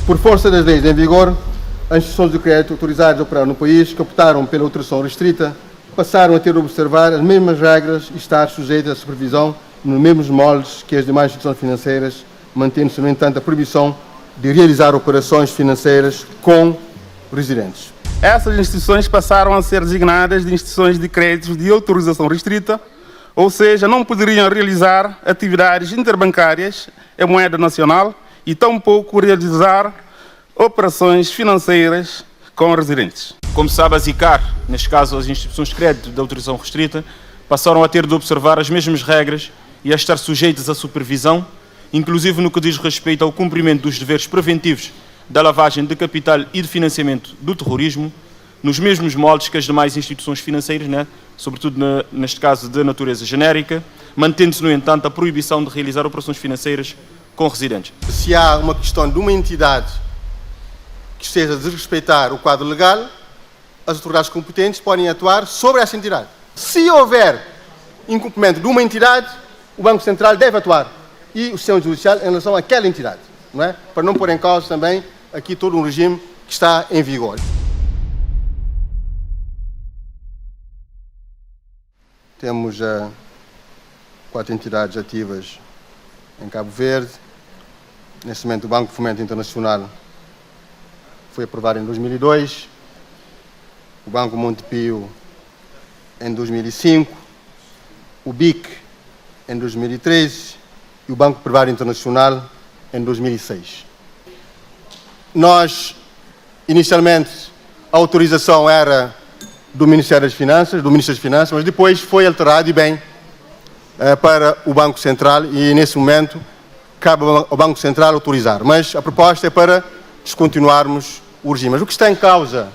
Por força das leis em vigor, as instituições de crédito autorizadas a operar no país, que optaram pela autorização restrita, passaram a ter de observar as mesmas regras e estar sujeitas à supervisão nos mesmos moldes que as demais instituições financeiras, mantendo-se, no entanto, a proibição de realizar operações financeiras com residentes. Essas instituições passaram a ser designadas de instituições de créditos de autorização restrita, ou seja, não poderiam realizar atividades interbancárias em moeda nacional e tampouco realizar operações financeiras com residentes. Como se sabe, a SICAR, neste caso as instituições de crédito de autorização restrita, passaram a ter de observar as mesmas regras e a estar sujeitas à supervisão, inclusive no que diz respeito ao cumprimento dos deveres preventivos da lavagem de capital e de financiamento do terrorismo, nos mesmos moldes que as demais instituições financeiras, né? Sobretudo neste caso de natureza genérica, mantendo-se, no entanto, a proibição de realizar operações financeiras com residentes. Se há uma questão de uma entidade que esteja a desrespeitar o quadro legal, as autoridades competentes podem atuar sobre essa entidade. Se houver incumprimento de uma entidade, o Banco Central deve atuar e o sistema judicial em relação àquela entidade, não é? Para não pôr em causa também aqui todo um regime que está em vigor. Temos 4 entidades ativas em Cabo Verde. Neste momento, o Banco de Fomento Internacional foi aprovado em 2002, o Banco Montepio em 2005, o BIC em 2013 e o Banco Privado Internacional em 2006. Nós, inicialmente, a autorização era do Ministério das Finanças, do Ministro das Finanças, mas depois foi alterado e bem para o Banco Central e, nesse momento, cabe ao Banco Central autorizar. Mas a proposta é para descontinuarmos o regime. Mas o que está em causa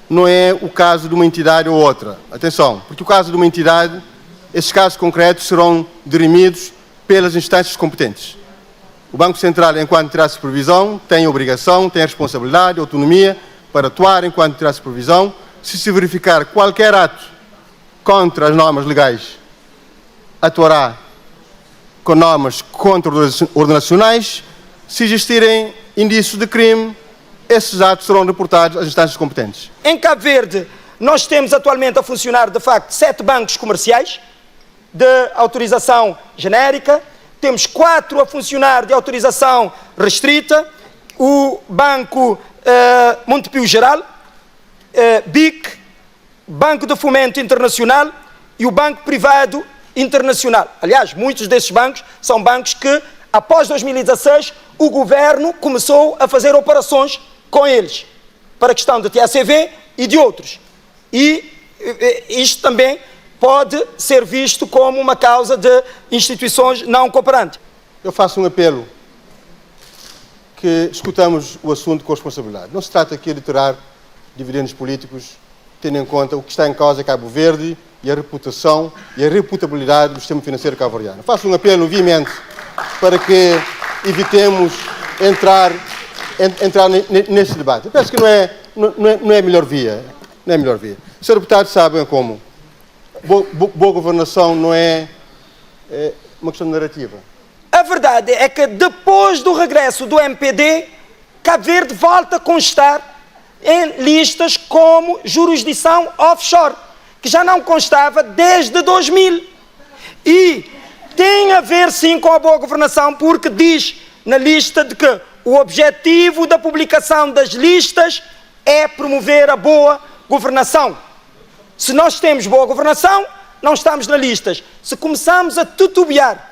não é o caso de uma entidade ou outra. Atenção, porque o caso de uma entidade, esses casos concretos serão dirimidos pelas instâncias competentes. O Banco Central, enquanto terá supervisão, tem a obrigação, tem a responsabilidade, a autonomia para atuar enquanto terá supervisão. Se verificar qualquer ato contra as normas legais, atuará com normas contra-ordenacionais. Se existirem indícios de crime, esses atos serão reportados às instâncias competentes. Em Cabo Verde, nós temos atualmente a funcionar, de facto, 7 bancos comerciais de autorização genérica, temos 4 a funcionar de autorização restrita, o Banco Montepio Geral, BIC, Banco de Fomento Internacional e o Banco Privado Internacional. Aliás, muitos desses bancos são bancos que, após 2016, o governo começou a fazer operações com eles, para a questão da TACV e de outros. E isto também pode ser visto como uma causa de instituições não cooperantes. Eu faço um apelo que escutamos o assunto com responsabilidade. Não se trata aqui de tirar dividendos políticos, tendo em conta o que está em causa em Cabo Verde e a reputação e a reputabilidade do sistema financeiro cabo-verdiano. Faço um apelo veemente para que evitemos entrar neste debate. Eu penso que não é a melhor via. Não é a melhor via. Os senhores deputados sabem como boa governação não é uma questão de narrativa. A verdade é que depois do regresso do MPD, Cabo Verde volta a constar em listas como jurisdição offshore, que já não constava desde 2000. E tem a ver sim com a boa governação, porque diz na lista de que o objetivo da publicação das listas é promover a boa governação. Se nós temos boa governação, não estamos nas listas. Se começamos a titubear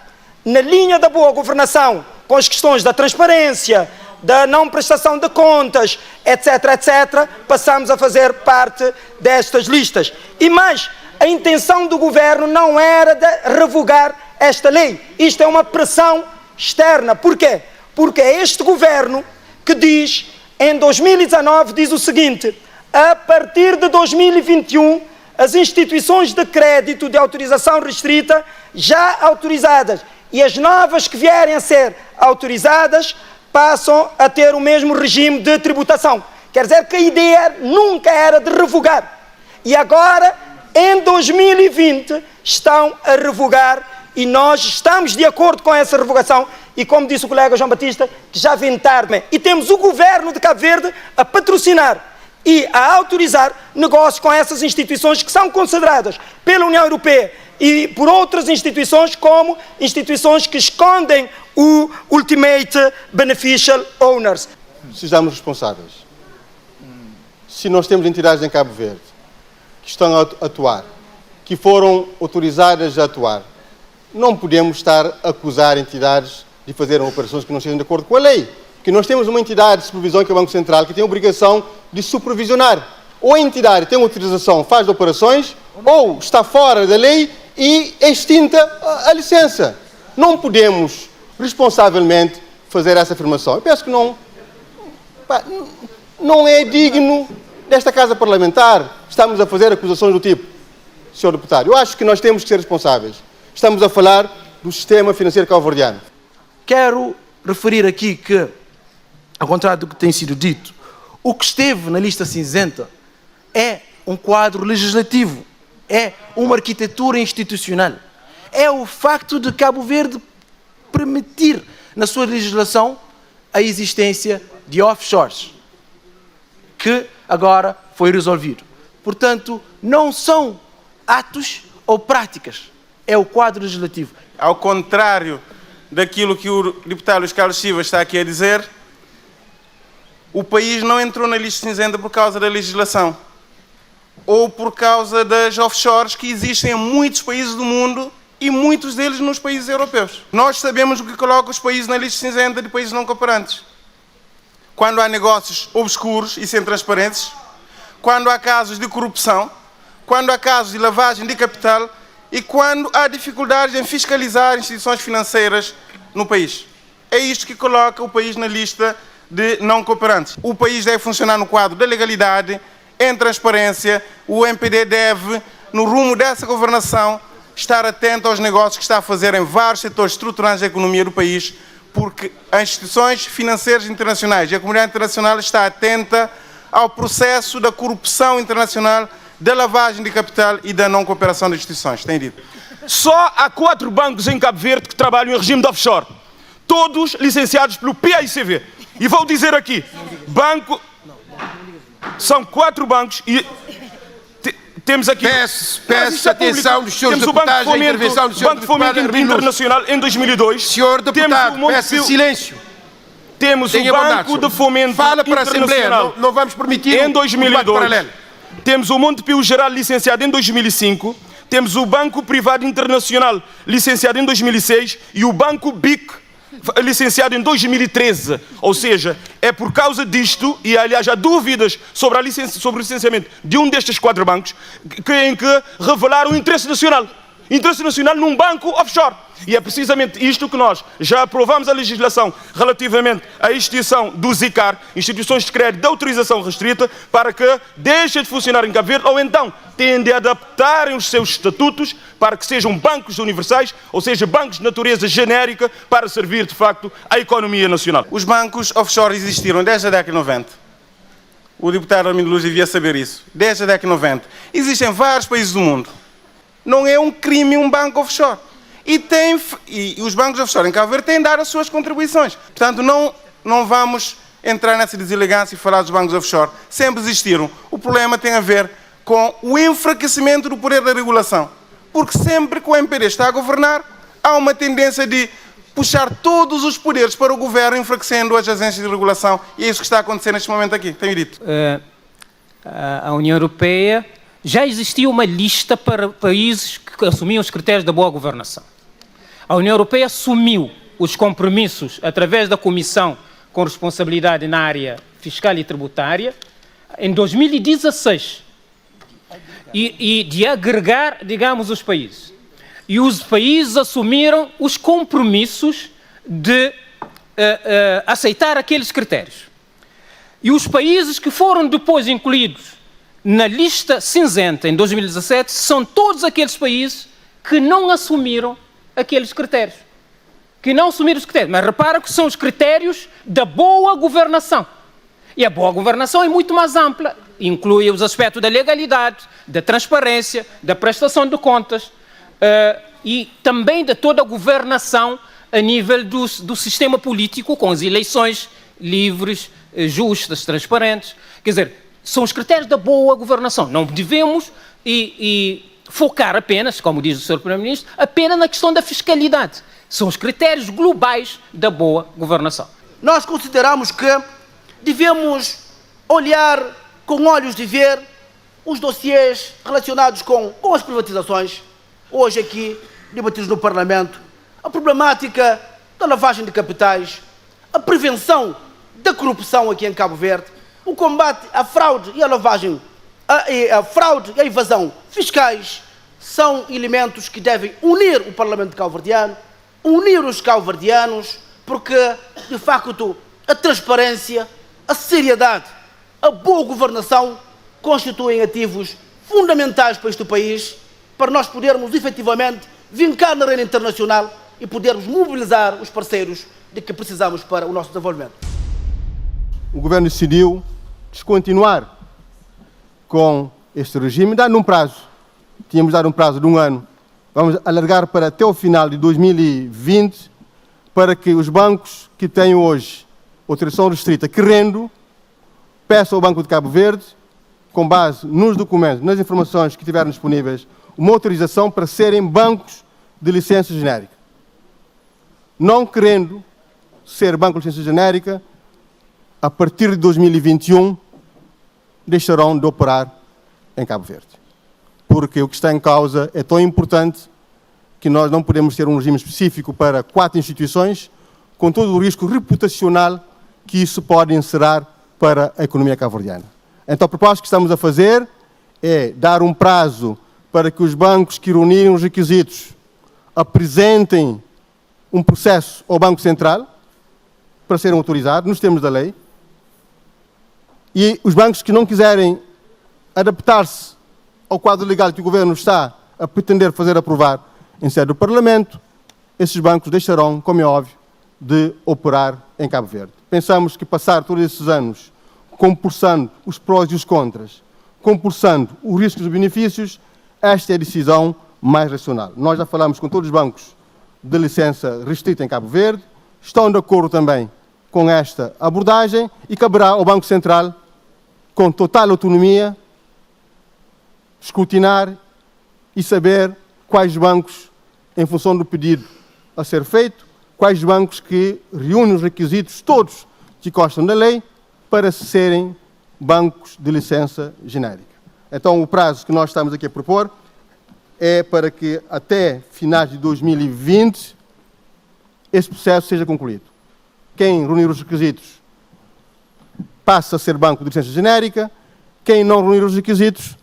na linha da boa governação, com as questões da transparência, da não prestação de contas, etc., etc., passamos a fazer parte destas listas. E mais, a intenção do governo não era de revogar esta lei. Isto é uma pressão externa. Porquê? Porque é este governo que diz, em 2019, diz o seguinte: a partir de 2021, as instituições de crédito de autorização restrita já autorizadas e as novas que vierem a ser autorizadas passam a ter o mesmo regime de tributação. Quer dizer que a ideia nunca era de revogar. E agora, em 2020, estão a revogar e nós estamos de acordo com essa revogação e, como disse o colega João Batista, que já vem tarde. E temos o governo de Cabo Verde a patrocinar e a autorizar negócios com essas instituições que são consideradas pela União Europeia e por outras instituições como instituições que escondem o Ultimate Beneficial Owners. Sejamos responsáveis. Se nós temos entidades em Cabo Verde que estão a atuar, que foram autorizadas a atuar, não podemos estar a acusar entidades de fazerem operações que não estejam de acordo com a lei. Porque nós temos uma entidade de supervisão, que é o Banco Central, que tem a obrigação de supervisionar. Ou a entidade tem uma autorização, faz operações, ou está fora da lei e é extinta a licença. Não podemos, responsavelmente, fazer essa afirmação. Eu penso que não é digno desta Casa Parlamentar. Estamos a fazer acusações do tipo, Sr. Deputado. Eu acho que nós temos que ser responsáveis. Estamos a falar do sistema financeiro cabo-verdiano. Quero referir aqui que, ao contrário do que tem sido dito, o que esteve na lista cinzenta é um quadro legislativo, é uma arquitetura institucional, é o facto de Cabo Verde permitir na sua legislação a existência de offshores, que agora foi resolvido. Portanto, não são atos ou práticas, é o quadro legislativo. Ao contrário daquilo que o deputado Luís Carlos Silva está aqui a dizer, o país não entrou na lista cinzenta por causa da legislação ou por causa das offshores que existem em muitos países do mundo e muitos deles nos países europeus. Nós sabemos o que coloca os países na lista cinzenta de países não cooperantes. Quando há negócios obscuros e sem transparentes, quando há casos de corrupção, quando há casos de lavagem de capital e quando há dificuldades em fiscalizar instituições financeiras no país. É isto que coloca o país na lista de não cooperantes. O país deve funcionar no quadro da legalidade, em transparência. O MPD deve, no rumo dessa governação, estar atento aos negócios que está a fazer em vários setores estruturantes da economia do país, porque as instituições financeiras internacionais e a comunidade internacional está atenta ao processo da corrupção internacional, da lavagem de capital e da não cooperação das instituições. Tem dito. Só há 4 bancos em Cabo Verde que trabalham em regime de offshore. Todos licenciados pelo PAICV. E vou dizer aqui, são 4 bancos e temos aqui... Peço atenção dos senhores deputados, a intervenção do senhor Banco de Fomento Internacional em 2002. Senhor deputado, peço silêncio. Temos o Banco de Fomento Fala para a Assembleia, Internacional não vamos permitir em 2002. Temos o Montepio Geral licenciado em 2005. Temos o Banco Privado Internacional licenciado em 2006 e o Banco BIC licenciado em 2013, ou seja, é por causa disto, e aliás há dúvidas sobre o licenciamento de um destes 4 bancos, em que revelaram interesse nacional num banco offshore. E é precisamente isto que nós já aprovamos a legislação relativamente à extinção do ICAR, instituições de crédito de autorização restrita, para que deixem de funcionar em Cabo Verde, ou então têm de adaptarem os seus estatutos para que sejam bancos universais, ou seja, bancos de natureza genérica, para servir de facto à economia nacional. Os bancos offshore existiram desde a década de 90. O deputado Armindo Luz devia saber isso. Desde a década de 90. Existem vários países do mundo. Não é um crime um banco offshore. E os bancos offshore em Cabo Verde têm de dar as suas contribuições. Portanto, não vamos entrar nessa deselegância e falar dos bancos offshore. Sempre existiram. O problema tem a ver com o enfraquecimento do poder da regulação. Porque sempre que o MPD está a governar, há uma tendência de puxar todos os poderes para o governo, enfraquecendo as agências de regulação. E é isso que está a acontecer neste momento aqui. Tenho dito. A União Europeia já existia uma lista para países que assumiam os critérios da boa governação. A União Europeia assumiu os compromissos através da Comissão com responsabilidade na área fiscal e tributária em 2016 e de agregar, digamos, os países. E os países assumiram os compromissos de aceitar aqueles critérios. E os países que foram depois incluídos na lista cinzenta em 2017 são todos aqueles países que não assumiram aqueles critérios. Mas repara que são os critérios da boa governação. E a boa governação é muito mais ampla. Inclui os aspectos da legalidade, da transparência, da prestação de contas e também de toda a governação a nível do sistema político, com as eleições livres, justas, transparentes. Quer dizer, são os critérios da boa governação. Não devemos focar apenas, como diz o Sr. Primeiro-Ministro, apenas na questão da fiscalidade. São os critérios globais da boa governação. Nós consideramos que devemos olhar com olhos de ver os dossiês relacionados com as privatizações, hoje aqui debatidos no Parlamento, a problemática da lavagem de capitais, a prevenção da corrupção aqui em Cabo Verde, o combate à fraude e à lavagem, a fraude e a evasão fiscais, são elementos que devem unir o Parlamento cabo-verdiano, unir os cabo-verdianos, porque, de facto, a transparência, a seriedade, a boa governação constituem ativos fundamentais para este país, para nós podermos efetivamente vincar na arena internacional e podermos mobilizar os parceiros de que precisamos para o nosso desenvolvimento. O governo decidiu descontinuar com este regime, dando um prazo. Tínhamos dado um prazo de 1 ano. Vamos alargar para até o final de 2020, para que os bancos que têm hoje autorização restrita, querendo, peçam ao Banco de Cabo Verde, com base nos documentos, nas informações que tiverem disponíveis, uma autorização para serem bancos de licença genérica. Não querendo ser banco de licença genérica, a partir de 2021, deixarão de operar em Cabo Verde. Porque o que está em causa é tão importante que nós não podemos ter um regime específico para 4 instituições, com todo o risco reputacional que isso pode encerrar para a economia cabo-verdiana. Então, a proposta que estamos a fazer é dar um prazo para que os bancos que reunirem os requisitos apresentem um processo ao Banco Central para serem autorizados, nos termos da lei, e os bancos que não quiserem adaptar-se ao quadro legal que o Governo está a pretender fazer aprovar em sede do Parlamento, esses bancos deixarão, como é óbvio, de operar em Cabo Verde. Pensamos que passar todos esses anos compulsando os prós e os contras, compulsando os riscos e os benefícios, esta é a decisão mais racional. Nós já falamos com todos os bancos de licença restrita em Cabo Verde, estão de acordo também com esta abordagem e caberá ao Banco Central, com total autonomia, escrutinar e saber quais bancos, em função do pedido a ser feito, quais bancos que reúnem os requisitos todos que constam da lei para serem bancos de licença genérica. Então, o prazo que nós estamos aqui a propor é para que até finais de 2020 esse processo seja concluído. Quem reunir os requisitos passa a ser banco de licença genérica. Quem não reunir os requisitos,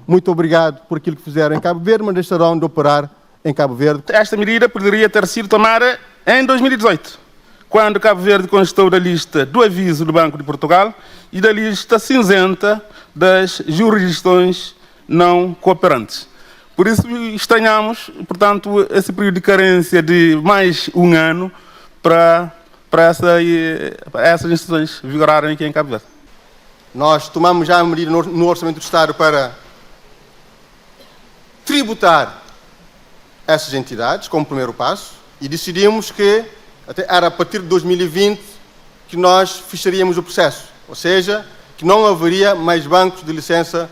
muito obrigado por aquilo que fizeram em Cabo Verde, mas deixarão de operar em Cabo Verde. Esta medida poderia ter sido tomada em 2018, quando Cabo Verde constou da lista do aviso do Banco de Portugal e da lista cinzenta das jurisdições não cooperantes. Por isso estranhamos, portanto, esse período de carência de mais 1 ano para essas instituições vigorarem aqui em Cabo Verde. Nós tomamos já a medida no Orçamento do Estado para tributar essas entidades como primeiro passo e decidimos que até era a partir de 2020 que nós fecharíamos o processo, ou seja, que não haveria mais bancos de licença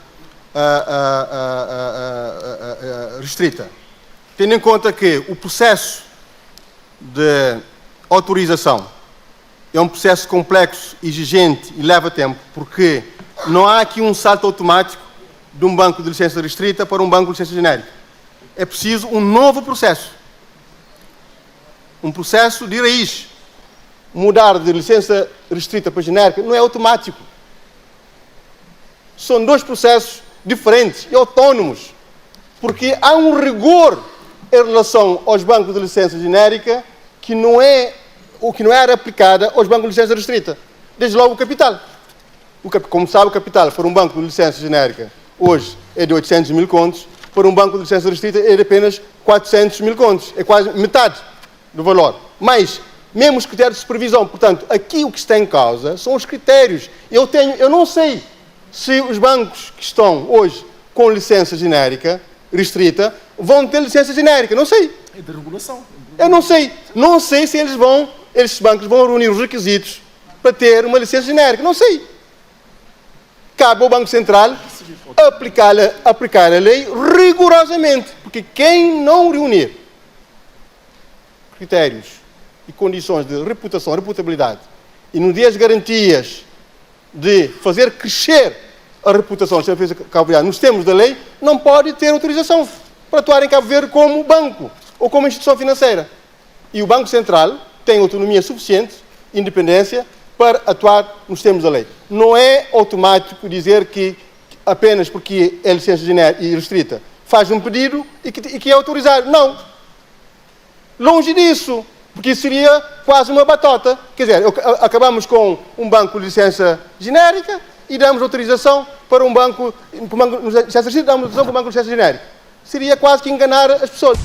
restrita. Tendo em conta que o processo de autorização é um processo complexo, exigente e leva tempo, porque não há aqui um salto automático de um banco de licença restrita para um banco de licença genérica. É preciso um novo processo. Um processo de raiz. Mudar de licença restrita para genérica não é automático. São 2 processos diferentes e autônomos, porque há um rigor em relação aos bancos de licença genérica que não era aplicada aos bancos de licença restrita. Desde logo o capital. Como sabe, o capital para um banco de licença genérica hoje é de 800 mil contos, para um banco de licença restrita é de apenas 400 mil contos. É quase metade do valor. Mas, mesmo os critérios de supervisão, portanto, aqui o que está em causa são os critérios. Eu não sei se os bancos que estão hoje com licença genérica restrita vão ter licença genérica, não sei. É de regulação. Eu não sei se esses bancos vão reunir os requisitos para ter uma licença genérica, não sei. Cabe ao Banco Central aplicar a lei rigorosamente, porque quem não reunir critérios e condições de reputação, reputabilidade, e não der as garantias de fazer crescer a reputação da empresa cabo-verdiana nos termos da lei, não pode ter autorização para atuar em Cabo Verde como banco ou como instituição financeira. E o Banco Central tem autonomia suficiente, independência, para atuar nos termos da lei. Não é automático dizer que apenas porque é licença genérica e restrita faz um pedido e que é autorizado. Não. Longe disso, porque isso seria quase uma batota. Quer dizer, acabamos com um banco de licença genérica e damos autorização para um banco de licença restrita, damos autorização para um banco de licença genérica. Seria quase que enganar as pessoas.